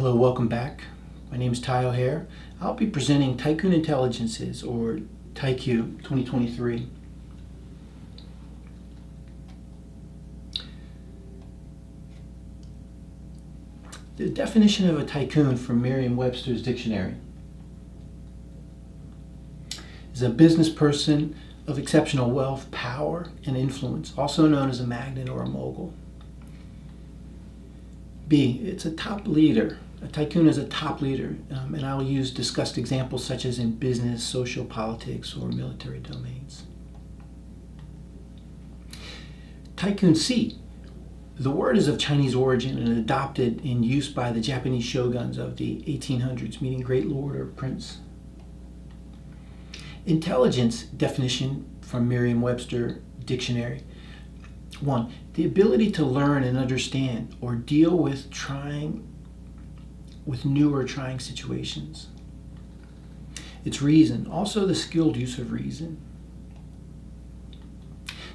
Hello, welcome back. My name is Ty O'Hare. I'll be presenting Tycoon Intelligences, or Tycoon 2023. The definition of a tycoon from Merriam-Webster's dictionary is a business person of exceptional wealth, power, and influence, also known as a magnate or a mogul. B, it's a top leader. A tycoon is a top leader, and I'll use discussed examples such as in business, social, politics, or military domains. Tycoon C. The word is of Chinese origin and adopted in use by the Japanese shoguns of the 1800s, meaning great lord or prince. Intelligence definition from Merriam-Webster dictionary. 1. The ability to learn and understand or deal with new or trying situations. It's reason, also the skilled use of reason.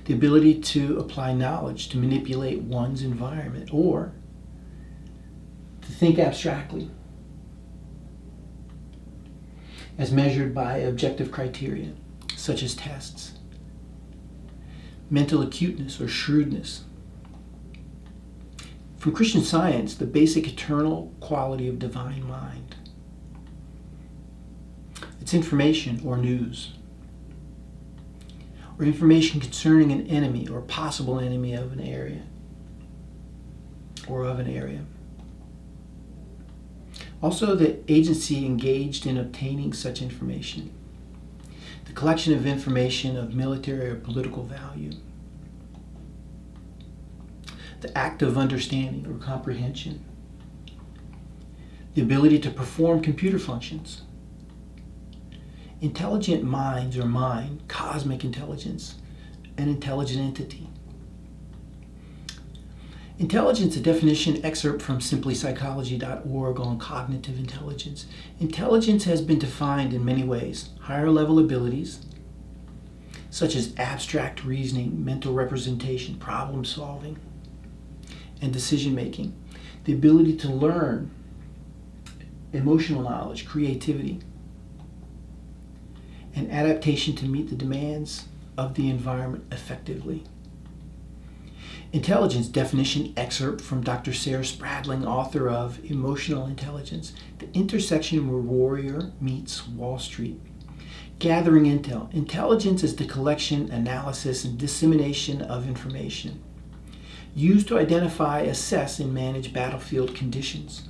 The ability to apply knowledge to manipulate one's environment or to think abstractly as measured by objective criteria such as tests. Mental acuteness or shrewdness. From Christian Science, the basic eternal quality of divine mind. It's information or news, or information concerning an enemy or possible enemy of an area, or of an area. Also, the agency engaged in obtaining such information. The collection of information of military or political value. The act of understanding or comprehension. The ability to perform computer functions. Intelligent minds or mind, cosmic intelligence, an intelligent entity. Intelligence, a definition excerpt from simplypsychology.org on cognitive intelligence. Intelligence has been defined in many ways. Higher level abilities, such as abstract reasoning, mental representation, problem solving, and decision making. The ability to learn, emotional knowledge, creativity, and adaptation to meet the demands of the environment effectively. Intelligence definition excerpt from Dr. Sarah Spradling, author of Emotional Intelligence, the intersection where warrior meets Wall Street. Gathering intel. Intelligence is the collection, analysis, and dissemination of information used to identify, assess, and manage battlefield conditions.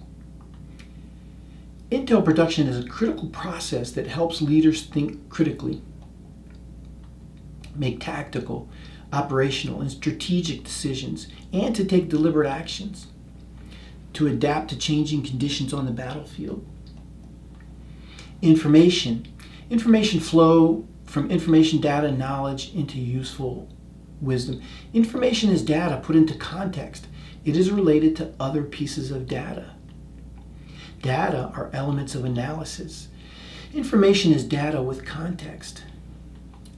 Intel production is a critical process that helps leaders think critically, make tactical, operational, and strategic decisions, and to take deliberate actions to adapt to changing conditions on the battlefield. Information flow from information, data, knowledge into useful wisdom. Information is data put into context. It is related to other pieces of data. Data are elements of analysis. Information is data with context.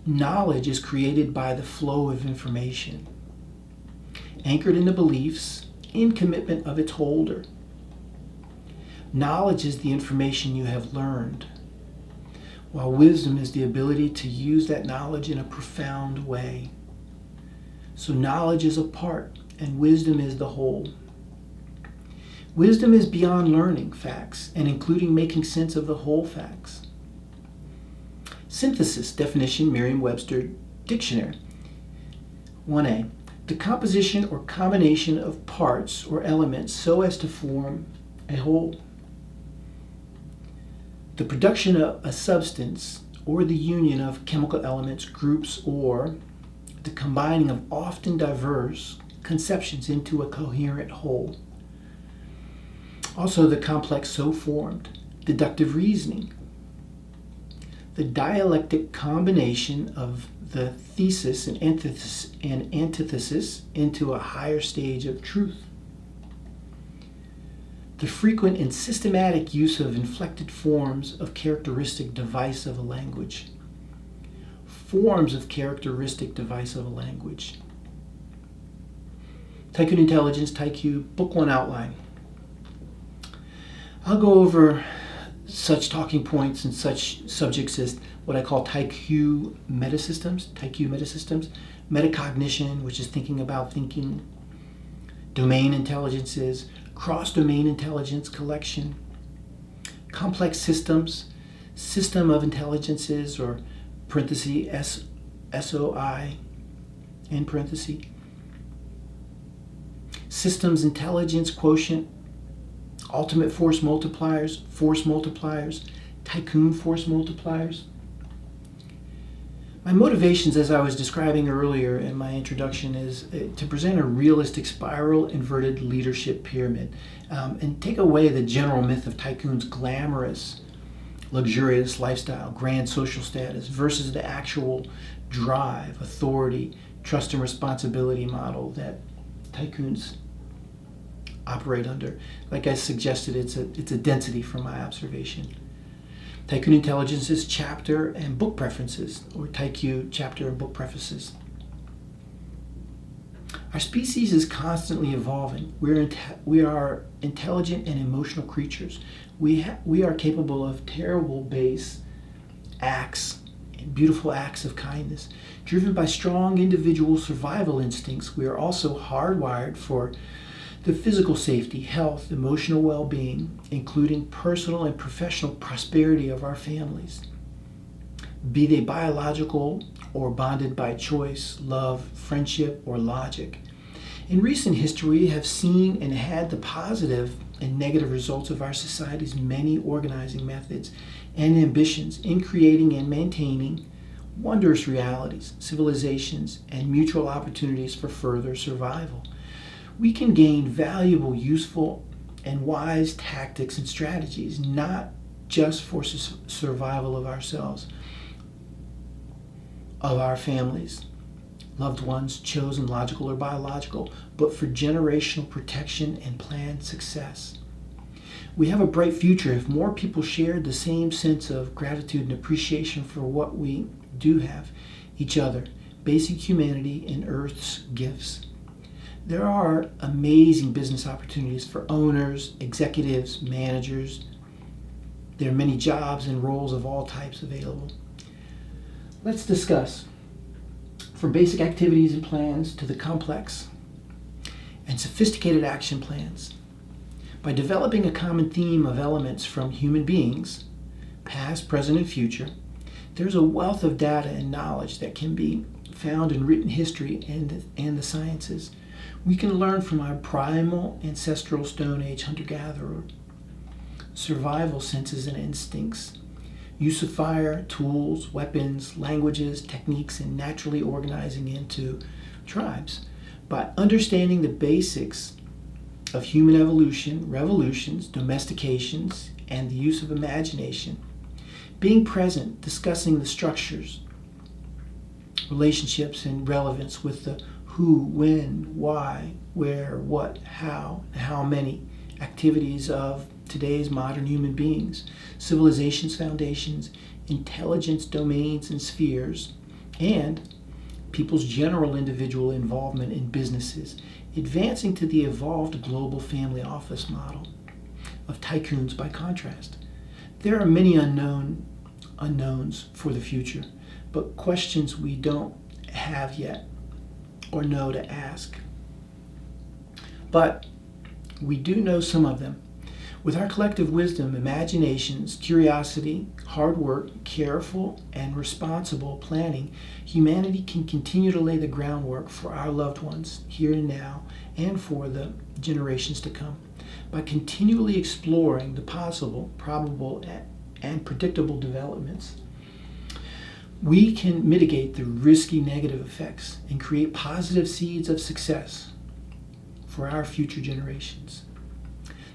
Knowledge is created by the flow of information, anchored in the beliefs and commitment of its holder. Knowledge is the information you have learned, while wisdom is the ability to use that knowledge in a profound way. So knowledge is a part, and wisdom is the whole. Wisdom is beyond learning facts and including making sense of the whole facts. Synthesis definition, Merriam-Webster dictionary. 1a, the composition or combination of parts or elements so as to form a whole. The production of a substance or the union of chemical elements, groups, or the combining of often diverse conceptions into a coherent whole. Also, the complex so formed, deductive reasoning. The dialectic combination of the thesis and antithesis into a higher stage of truth. The frequent and systematic use of inflected forms of characteristic device of a language. Forms of characteristic device of a language. Tycoon Intelligence, Tycoon, Book 1 outline. I'll go over such talking points and such subjects as what I call Tycoon metasystems, metacognition, which is thinking about thinking, domain intelligences, cross-domain intelligence collection, complex systems, system of intelligences, or parenthesis SOI, in parenthesis, systems intelligence quotient, ultimate force multipliers, Tycoon force multipliers. My motivations, as I was describing earlier in my introduction, is to present a realistic spiral inverted leadership pyramid and take away the general myth of Tycoon's glamorous, luxurious lifestyle, grand social status versus the actual drive, authority, trust and responsibility model that Tycoons operate under. Like I suggested, it's a density from my observation. Tycoon Intelligences chapter and book preferences, or Tycoon chapter and book prefaces. Our species is constantly evolving. We are intelligent and emotional creatures. We are capable of terrible base acts and beautiful acts of kindness. Driven by strong individual survival instincts, we are also hardwired for the physical safety, health, emotional well-being, including personal and professional prosperity of our families, be they biological or bonded by choice, love, friendship, or logic. In recent history, we have seen and had the positive and negative results of our society's many organizing methods and ambitions in creating and maintaining wondrous realities, civilizations, and mutual opportunities for further survival. We can gain valuable, useful, and wise tactics and strategies, not just for survival of ourselves, of our families, loved ones, chosen, logical or biological, but for generational protection and planned success. We have a bright future if more people shared the same sense of gratitude and appreciation for what we do have, each other, basic humanity and Earth's gifts. There are amazing business opportunities for owners, executives, managers. There are many jobs and roles of all types available. Let's discuss, from basic activities and plans to the complex and sophisticated action plans. By developing a common theme of elements from human beings, past, present, and future, there's a wealth of data and knowledge that can be found in written history and the sciences. We can learn from our primal, ancestral Stone Age hunter-gatherer, survival senses and instincts, use of fire, tools, weapons, languages, techniques, and naturally organizing into tribes. By understanding the basics of human evolution, revolutions, domestications, and the use of imagination, being present, discussing the structures, relationships, and relevance with the who, when, why, where, what, how, and how many activities of today's modern human beings, civilizations, foundations, intelligence domains and spheres, and people's general individual involvement in businesses, advancing to the evolved global family office model of tycoons by contrast. There are many unknowns for the future, but questions we don't have yet or know to ask. But we do know some of them. With our collective wisdom, imaginations, curiosity, hard work, careful and responsible planning, humanity can continue to lay the groundwork for our loved ones here and now and for the generations to come. By continually exploring the possible, probable, and predictable developments, we can mitigate the risky negative effects and create positive seeds of success for our future generations.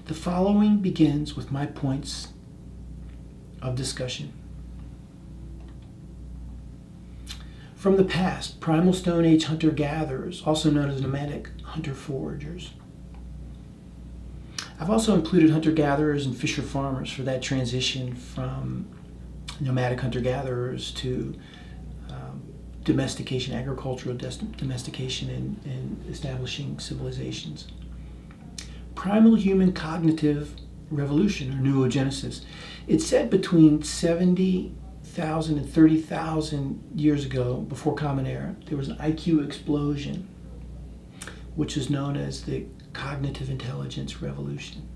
The following begins with my points of discussion. From the past, primal Stone Age hunter-gatherers, also known as nomadic hunter-foragers. I've also included hunter-gatherers and fisher-farmers for that transition from nomadic hunter-gatherers to domestication, agricultural domestication, and establishing civilizations. Primal human cognitive revolution or noogenesis. It's said between 70,000 and 30,000 years ago, before Common Era, there was an IQ explosion, which is known as the cognitive intelligence revolution.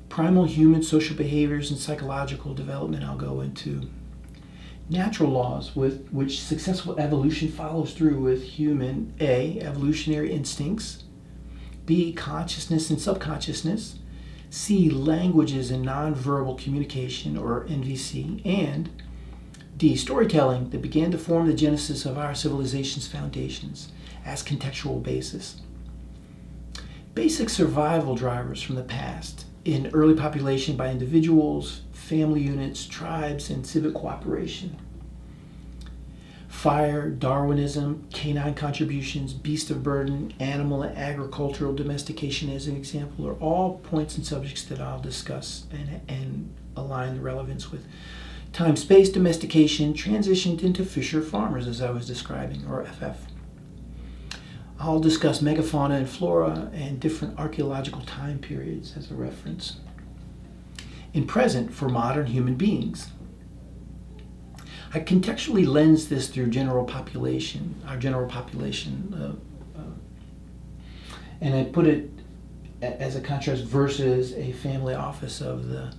Primal human social behaviors and psychological development I'll go into. Natural laws with which successful evolution follows through with human A, evolutionary instincts, B, consciousness and subconsciousness, C, languages and nonverbal communication, or NVC, and D, storytelling that began to form the genesis of our civilization's foundations as contextual basis. Basic survival drivers from the past in early population by individuals, family units, tribes, and civic cooperation. Fire, Darwinism, canine contributions, beast of burden, animal and agricultural domestication as an example are all points and subjects that I'll discuss and align the relevance with. Time-space domestication transitioned into fisher farmers, as I was describing, or FF. I'll discuss megafauna and flora and different archaeological time periods as a reference. In present, for modern human beings. I contextually lens this through general population, our general population, and I put it as a contrast versus a family office of the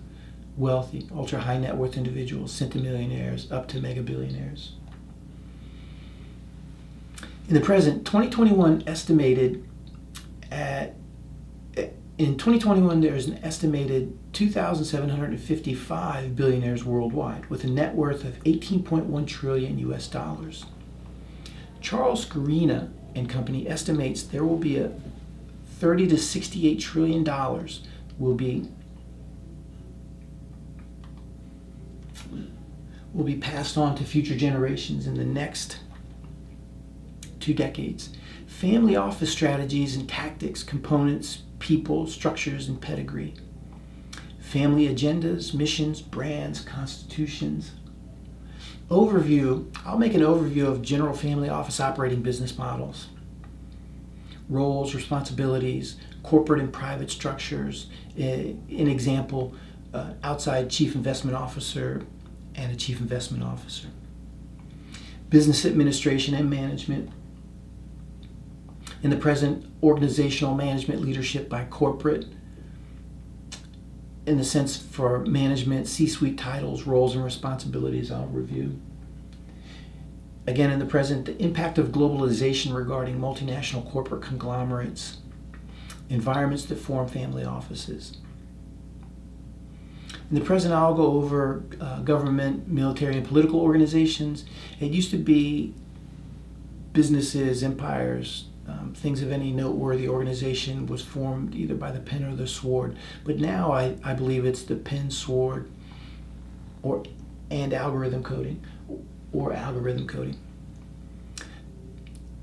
wealthy, ultra high net worth individuals, centimillionaires up to mega billionaires. In the present, 2021 estimated in 2021 there's an estimated 2,755 billionaires worldwide with a net worth of 18.1 trillion US dollars. Charles Scarina and Company estimates there will be a 30 to 68 trillion dollars will be passed on to future generations in the next 2 decades. Family office strategies and tactics, components, people, structures, and pedigree. Family agendas, missions, brands, constitutions. Overview, I'll make an overview of general family office operating business models. Roles, responsibilities, corporate and private structures. An example, outside chief investment officer and a chief investment officer. Business administration and management. In the present, organizational management leadership by corporate, in the sense for management, C-suite titles, roles, and responsibilities I'll review. Again, in the present, the impact of globalization regarding multinational corporate conglomerates, environments that form family offices. In the present, I'll go over government, military, and political organizations. It used to be businesses, empires, things of any noteworthy organization was formed either by the pen or the sword. But now I believe it's the pen, sword, and algorithm coding.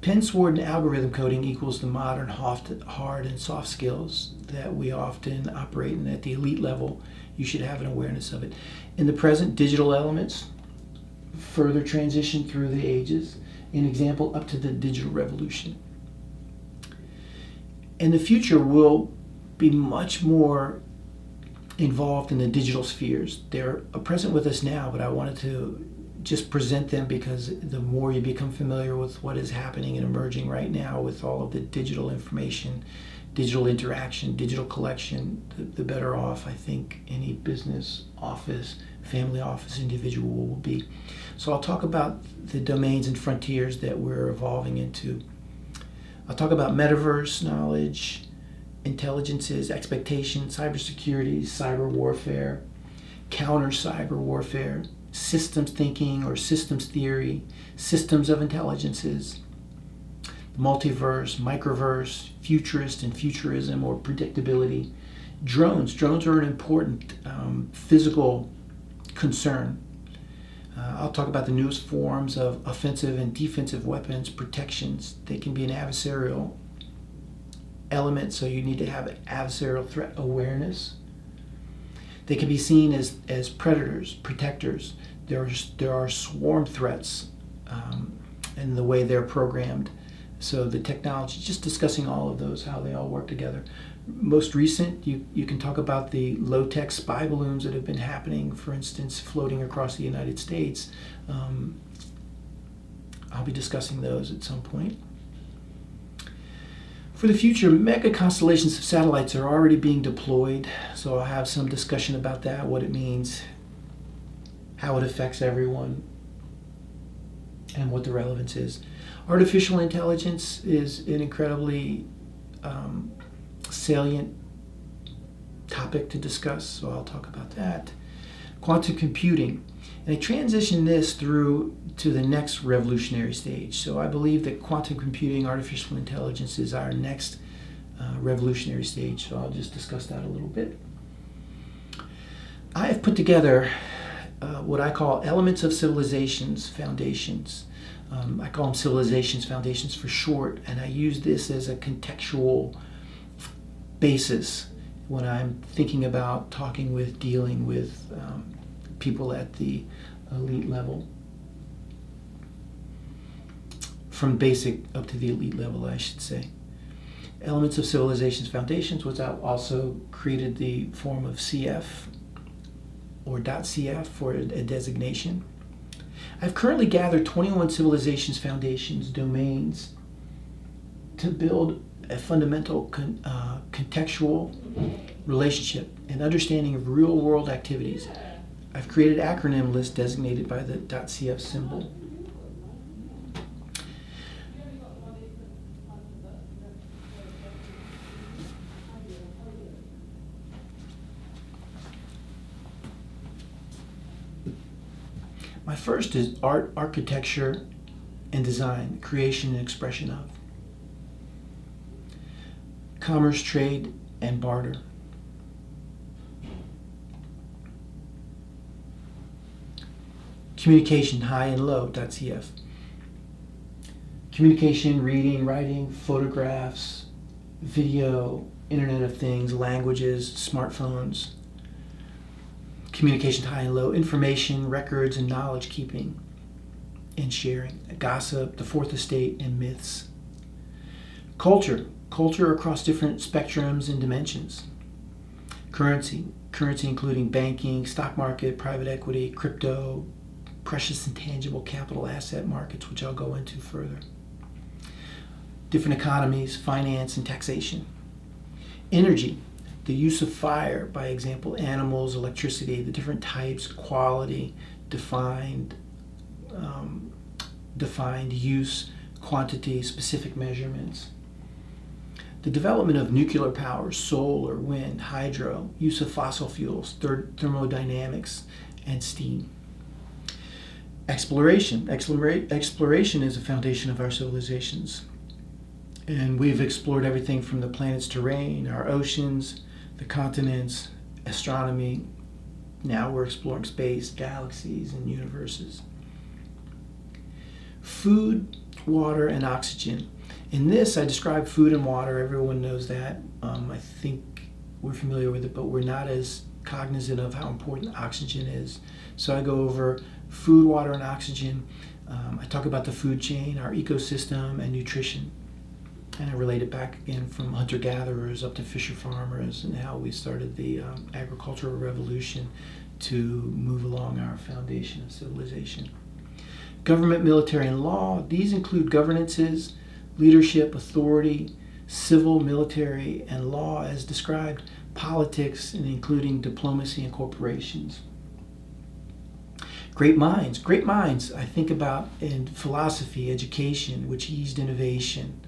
Pen, sword, and algorithm coding equals the modern hard and soft skills that we often operate in. At the elite level, you should have an awareness of it. In the present, digital elements further transition through the ages. An example, up to the digital revolution. In the future, we'll be much more involved in the digital spheres. They're present with us now, but I wanted to just present them because the more you become familiar with what is happening and emerging right now with all of the digital information, digital interaction, digital collection, the better off I think any business, office, family office individual will be. So I'll talk about the domains and frontiers that we're evolving into. I'll talk about metaverse knowledge, intelligences, expectations, cybersecurity, cyber warfare, counter cyber warfare, systems thinking or systems theory, systems of intelligences, multiverse, microverse, futurist and futurism or predictability. Drones. Drones are an important physical concern. I'll talk about the newest forms of offensive and defensive weapons, protections. They can be an adversarial element, so you need to have adversarial threat awareness. They can be seen as predators, protectors. There are swarm threats, and the way they're programmed. So the technology, just discussing all of those, how they all work together. Most recent, you can talk about the low-tech spy balloons that have been happening, for instance, floating across the United States. I'll be discussing those at some point. For the future, mega constellations of satellites are already being deployed, so I'll have some discussion about that, what it means, how it affects everyone, and what the relevance is. Artificial intelligence is an incredibly salient topic to discuss, so I'll talk about that. Quantum computing. And I transition this through to the next revolutionary stage. So I believe that quantum computing, artificial intelligence is our next revolutionary stage. So I'll just discuss that a little bit. I have put together what I call elements of civilizations foundations. I call them civilizations foundations for short, and I use this as a contextual basis when I'm thinking about dealing with people at the elite level, from basic up to the elite level, I should say. Elements of civilizations foundations, which I also created the form of CF or .cf for a designation. I've currently gathered 21 civilizations foundations domains to build a fundamental contextual relationship and understanding of real-world activities. I've created an acronym list designated by the .cf symbol. My first is art, architecture, and design, creation and expression of. Commerce, trade, and barter. Communication, high and low, .cf. Communication, reading, writing, photographs, video, Internet of Things, languages, smartphones. Communication, high and low, information, records, and knowledge keeping and sharing. Gossip, the fourth estate, and myths. Culture across different spectrums and dimensions. Currency including banking, stock market, private equity, crypto, precious and tangible capital asset markets, which I'll go into further. Different economies, finance, and taxation. Energy, the use of fire, by example, animals, electricity, the different types, quality, defined use, quantity, specific measurements. The development of nuclear power, solar, wind, hydro, use of fossil fuels, thermodynamics, and steam. Exploration is a foundation of our civilizations. And we've explored everything from the planet's terrain, our oceans, the continents, astronomy. Now we're exploring space, galaxies, and universes. Food, water, and oxygen. In this, I describe food and water. Everyone knows that. I think we're familiar with it, but we're not as cognizant of how important oxygen is. So I go over food, water, and oxygen. I talk about the food chain, our ecosystem, and nutrition. And I relate it back again from hunter-gatherers up to fisher-farmers and how we started the agricultural revolution to move along our foundation of civilization. Government, military, and law. These include governances, leadership, authority, civil, military, and law as described, politics, and including diplomacy and corporations. Great minds I think about in philosophy, education, which eased innovation,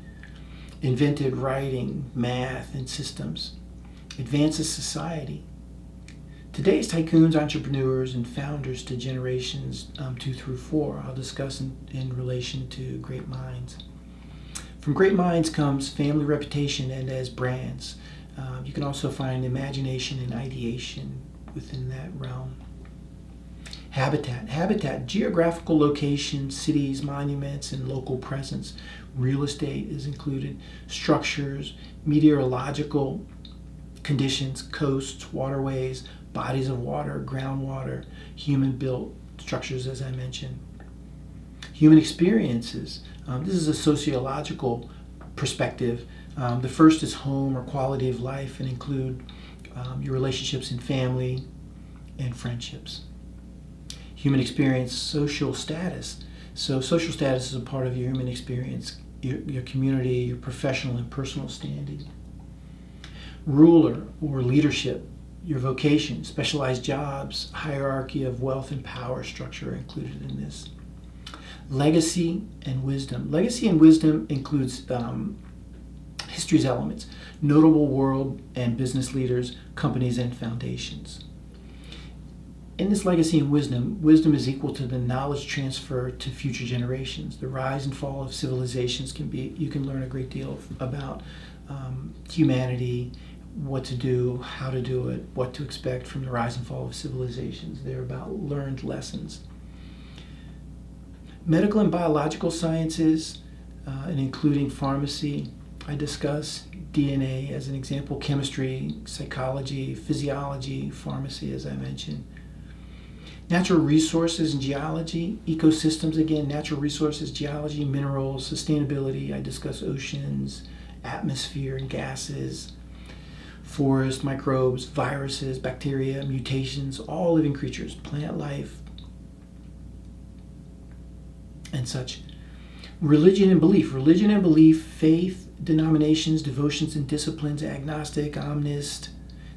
invented writing, math, and systems, advances society. Today's tycoons, entrepreneurs, and founders to generations 2 through 4, I'll discuss in relation to great minds. From great minds comes family reputation and as brands. You can also find imagination and ideation within that realm. Habitat, geographical location, cities, monuments, and local presence. Real estate is included. Structures, meteorological conditions, coasts, waterways, bodies of water, groundwater, human-built structures, as I mentioned. Human experiences, This is a sociological perspective. The first is home or quality of life, and include your relationships in family and friendships. Human experience, social status. So social status is a part of your human experience, your community, your professional and personal standing. Ruler or leadership, your vocation, specialized jobs, hierarchy of wealth and power structure are included in this. Legacy and wisdom. Legacy and wisdom includes history's elements, notable world and business leaders, companies, and foundations. In this legacy and wisdom is equal to the knowledge transfer to future generations. The rise and fall of civilizations you can learn a great deal about humanity, what to do, how to do it, what to expect from the rise and fall of civilizations. They're about learned lessons. Medical and biological sciences, and including pharmacy, I discuss DNA as an example, chemistry, psychology, physiology, pharmacy, as I mentioned. Natural resources and geology, ecosystems again, natural resources, geology, minerals, sustainability, I discuss oceans, atmosphere and gases, forest, microbes, viruses, bacteria, mutations, all living creatures, plant life, and such. Religion and belief, faith, denominations, devotions and disciplines, agnostic, omnist,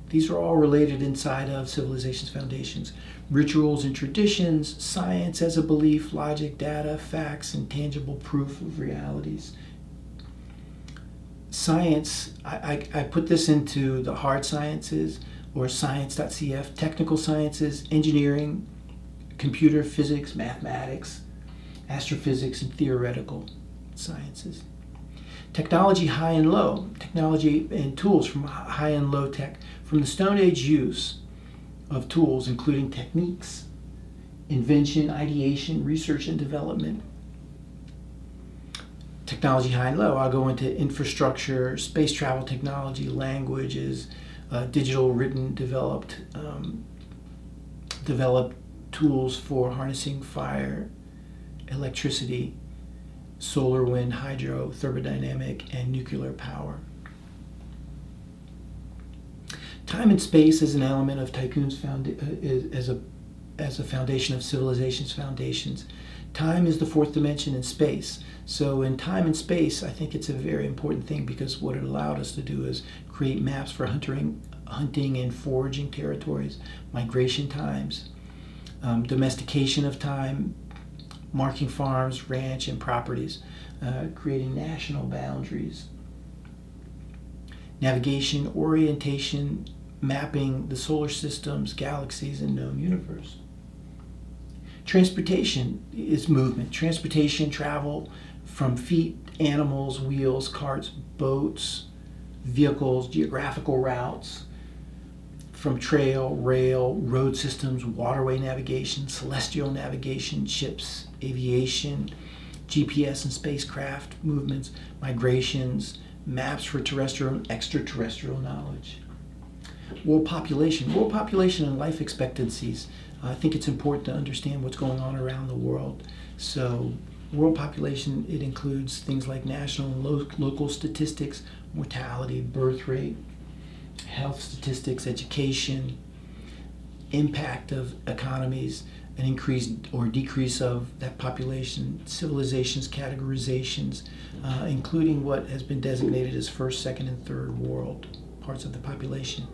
these are all related inside of civilization's foundations. Rituals and traditions, science as a belief, logic, data, facts, and tangible proof of realities. Science, I put this into the hard sciences, or science.cf, technical sciences, engineering, computer, physics, mathematics, astrophysics, and theoretical sciences. Technology, high and low. Technology and tools from high and low tech. From the Stone Age use of tools, including techniques, invention, ideation, research, and development. Technology, high and low. I'll go into infrastructure, space travel technology, languages, digital, written, developed tools for harnessing fire, electricity, solar, wind, hydro, thermodynamic, and nuclear power. Time and space as an element of Tycoon's as a foundation of civilization's foundations. Time is the fourth dimension in space. So in time and space, I think it's a very important thing, because what it allowed us to do is create maps for hunting and foraging territories, migration times, domestication of time, marking farms, ranch, and properties, creating national boundaries, navigation, orientation, mapping the solar systems, galaxies, and known universe. Transportation is movement. Transportation, travel from feet, animals, wheels, carts, boats, vehicles, geographical routes, from trail, rail, road systems, waterway navigation, celestial navigation, ships, aviation, GPS and spacecraft movements, migrations, maps for terrestrial and extraterrestrial knowledge. World population and life expectancies. I think it's important to understand what's going on around the world. So world population, it includes things like national and local statistics, mortality, birth rate, health statistics, education, impact of economies, an increase or decrease of that population, civilizations, categorizations, including what has been designated as first, second, and third world parts of the population.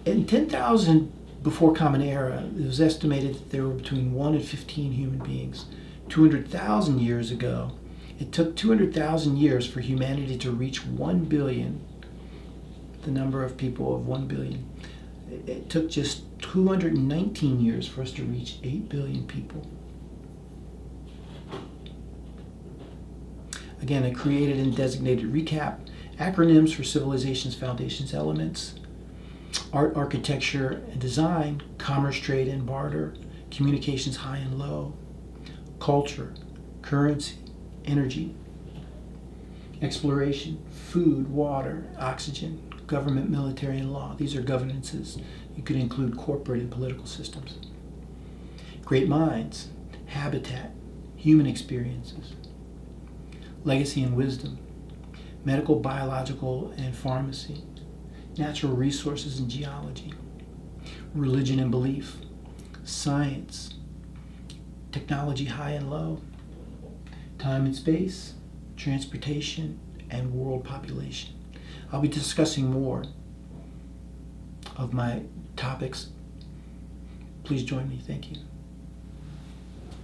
In 10,000 before Common Era, it was estimated that there were between 1 and 15 human beings. 200,000 years ago, it took 200,000 years for humanity to reach 1 billion, the number of people of 1 billion. It took just 219 years for us to reach 8 billion people. Again, I created and designated recap, acronyms for civilization's foundations elements, art, architecture, and design, commerce, trade, and barter, communications, high and low, culture, currency, energy, exploration, food, water, oxygen, government, military, and law. These are governances. You could include corporate and political systems. Great minds, habitat, human experiences. legacy and wisdom, medical, biological, and pharmacy, natural resources and geology, religion and belief, science, technology high and low, time and space, transportation, and world population. I'll be discussing more of my topics. Please join me. Thank you.